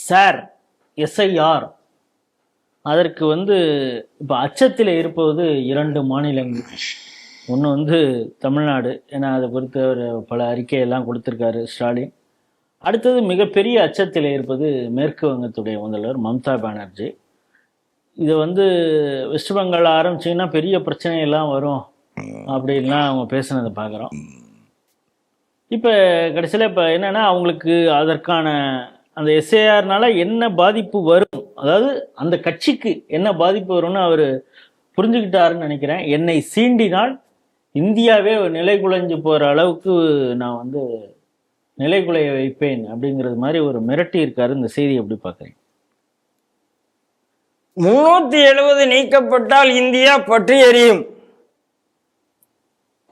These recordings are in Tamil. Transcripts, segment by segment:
சார் எஸ்ஐஆர் அதற்கு இப்போ அச்சத்தில் இருப்பது 2 மாநிலங்கள். ஒன்று தமிழ்நாடு, ஏன்னா அதை பொறுத்து அவர் பல அறிக்கையெல்லாம் கொடுத்துருக்காரு ஸ்டாலின். அடுத்தது மிகப்பெரிய அச்சத்தில் இருப்பது மேற்கு வங்கத்துடைய முதல்வர் மம்தா பானர்ஜி. இதை வெஸ்ட் பெங்கால் ஆரம்பிச்சிங்கன்னா பெரிய பிரச்சனையெல்லாம் வரும் அப்படின்லாம் அவங்க பேசுனதை பார்க்குறோம். இப்போ கடைசியில் இப்போ என்னென்னா அவங்களுக்கு அதற்கான அந்த எஸ்ஏஆர்னால என்ன பாதிப்பு வரும், அதாவது அந்த கட்சிக்கு என்ன பாதிப்பு வரும்னு அவர் புரிஞ்சுக்கிட்டாருன்னு நினைக்கிறேன். என்னை சீண்டினால் இந்தியாவே நிலை குலைஞ்சு போகிற அளவுக்கு நான் நிலைகுலைய வைப்பேன் அப்படிங்கிறது மாதிரி ஒரு மிரட்டி இருக்காரு. இந்த செய்தி எப்படி பார்க்குறீங்க? 370 நீக்கப்பட்டால் இந்தியா பற்றி எரியும்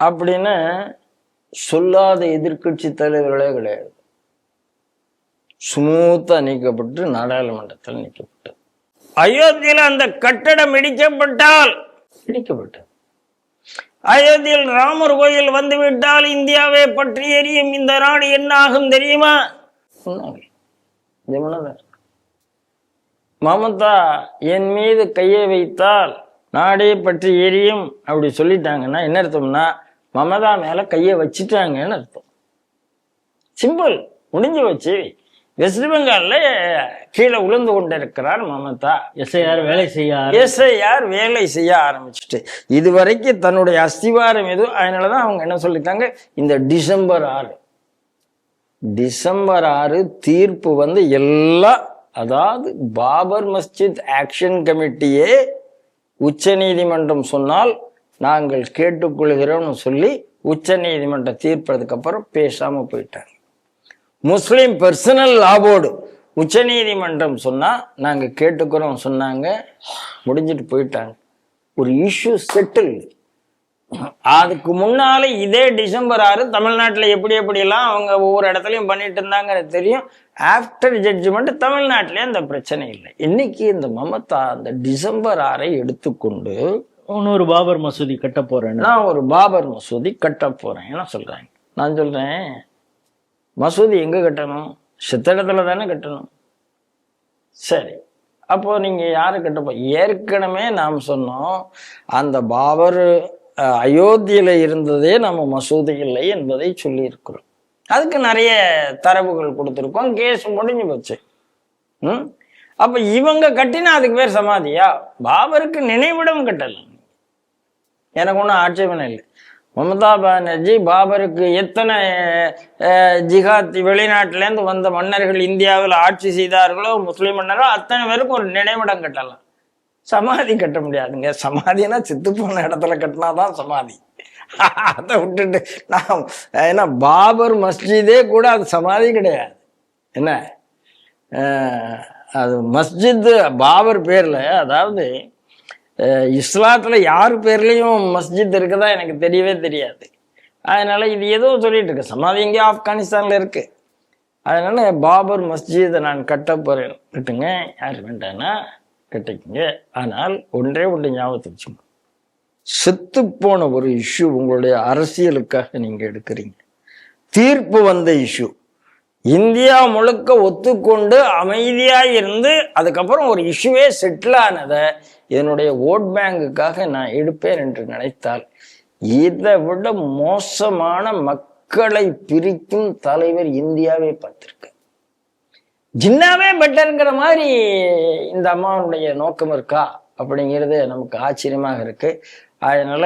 அப்படின்னு சொல்லாத எதிர்கட்சி தலைவர்களே கிடையாது. ஸ்மூத்தா நீக்கப்பட்டு நாடாளுமன்றத்தில் நீக்கப்பட்டது. அயோத்தியில் அந்த கட்டடம் இடிக்கப்பட்டால் இடிக்கப்பட்டது. அயோத்தியில் ராமர் கோயில் வந்துவிட்டால் இந்தியாவே பற்றி எரியும், இந்த நாடு என்ன ஆகும் தெரியுமா? மமதா என் மீது கையை வைத்தால் நாடே பற்றி எரியும் அப்படி சொல்லிட்டாங்கன்னா என்ன அர்த்தம்னா மமதா மேல கையை வச்சுட்டாங்கன்னு அர்த்தம். சிம்பிள், முடிஞ்சு வச்சு. வெஸ்ட் பெங்கால்ல கீழே உளுந்து கொண்டிருக்கிறார் மமதா. எஸ்ஐஆர் வேலை செய்ய ஆரம்பிச்சுட்டு இதுவரைக்கும் தன்னுடைய அஸ்திவாரம் எதுவும். அதனாலதான் அவங்க என்ன சொல்லிட்டாங்க, இந்த டிசம்பர் 6 தீர்ப்பு எல்லாம், அதாவது பாபர் மஸ்ஜித் ஆக்ஷன் கமிட்டியே உச்ச நீதிமன்றம் சொன்னால் நாங்கள் கேட்டுக்கொள்கிறோம்னு சொல்லி உச்ச நீதிமன்றம் தீர்ப்பதுக்கு அப்புறம் பேசாம போயிட்டாங்க. முஸ்லிம் பர்சனல் லா போர்டு உச்ச நீதிமன்றம் சொன்னா நாங்க கேட்டுக்கிறோம் சொன்னாங்க, முடிஞ்சிட்டு போயிட்டாங்க. ஒரு இஷ்யூ செட்டில். அதுக்கு முன்னால இதே டிசம்பர் 6 தமிழ்நாட்டுல எப்படியெல்லாம் அவங்க ஒவ்வொரு இடத்துலயும் பண்ணிட்டு இருந்தாங்க தெரியும். ஆஃப்டர் ஜட்ஜ்மெண்ட் தமிழ்நாட்டிலே அந்த பிரச்சனை இல்லை. இன்னைக்கு இந்த மமதா அந்த டிசம்பர் 6 எடுத்துக்கொண்டு ஒரு பாபர் மசூதி கட்ட போறேன், நான் ஒரு பாபர் மசூதி கட்ட போறேன் சொல்றாங்க. நான் சொல்றேன், மசூதி எங்க கட்டணும்? சித்தடத்துல தானே கட்டணும். சரி, அப்போ நீங்க யாரு கட்டப்போ? ஏற்கனவே நாம் சொன்னோம், அந்த பாபர் அயோத்தியில இருந்ததே நம்ம மசூதி இல்லை என்பதை சொல்லி இருக்கிறோம். அதுக்கு நிறைய தரவுகள் கொடுத்துருக்கோம். கேஸ் முடிஞ்சு போச்சு. அப்ப இவங்க கட்டினா அதுக்கு பேர் சமாதியா? பாபருக்கு நினைவிடம் கட்டலாம். எனக்கு ஒன்றும் ஆட்சேபனை இல்லை. மமதா பானர்ஜி பாபருக்கு எத்தனை ஜிஹாத் வெளிநாட்டிலேருந்து வந்த மன்னர்கள் இந்தியாவில் ஆட்சி செய்தார்களோ, முஸ்லிம் மன்னர்களோ அத்தனை பேருக்கு ஒரு நினைவிடம் கட்டலாம். சமாதி கட்ட முடியாதுங்க. சமாதினா செத்து போன இடத்துல கட்டினாதான் சமாதி. அதை விட்டுட்டு நான் ஏன்னா பாபர் மஸ்ஜிதே கூட அது சமாதி கிடையாது. என்ன அது மஸ்ஜித் பாபர் பேர்ல, அதாவது இஸ்லாத்துல யாரு பேர்லயும் மஸ்ஜித் இருக்குதா எனக்கு தெரியவே தெரியாது. அதனால இது ஏதோ சொல்லிட்டு இருக்கு. சமாதி எங்கேயோ ஆப்கானிஸ்தான்ல இருக்கு. அதனால பாபர் மஸ்ஜிதை நான் கட்ட போறேன். கட்டுங்க, யாரு வேண்டானா கட்டிக்குங்க. ஆனால் ஒன்றே ஞாபகத்தை வச்சுங்க, செத்து போன ஒரு இஷ்யூ உங்களுடைய அரசியலுக்காக நீங்க எடுக்கிறீங்க. தீர்ப்பு வந்த இஷ்யூ இந்தியா முழுக்க ஒத்துக்கொண்டு அமைதியா இருந்து அதுக்கப்புறம் ஒரு இஷ்யூவே செட்டில் ஆனதை என்னுடைய ஓட் பேங்குக்காக நான் எடுப்பேன் என்று நினைத்தால் இதை விட மோசமான மக்களை பிரிக்கும் தலைவர் இந்தியாவே பார்த்திருக்க. ஜின்னாவே பெட்டருங்கிற மாதிரி இந்த அம்மாவுடைய நோக்கம் இருக்கா அப்படிங்கிறது நமக்கு ஆச்சரியமாக இருக்கு. அதனால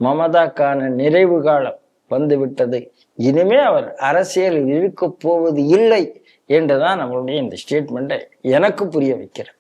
மமதாக்கான நிறைவு காலம் வந்து விட்டது. இனிமே அவர் அரசியல் இருக்க போவது இல்லை என்றுதான் நம்மளுடைய இந்த ஸ்டேட்மெண்ட்டை எனக்கு புரிய வைக்கிறது.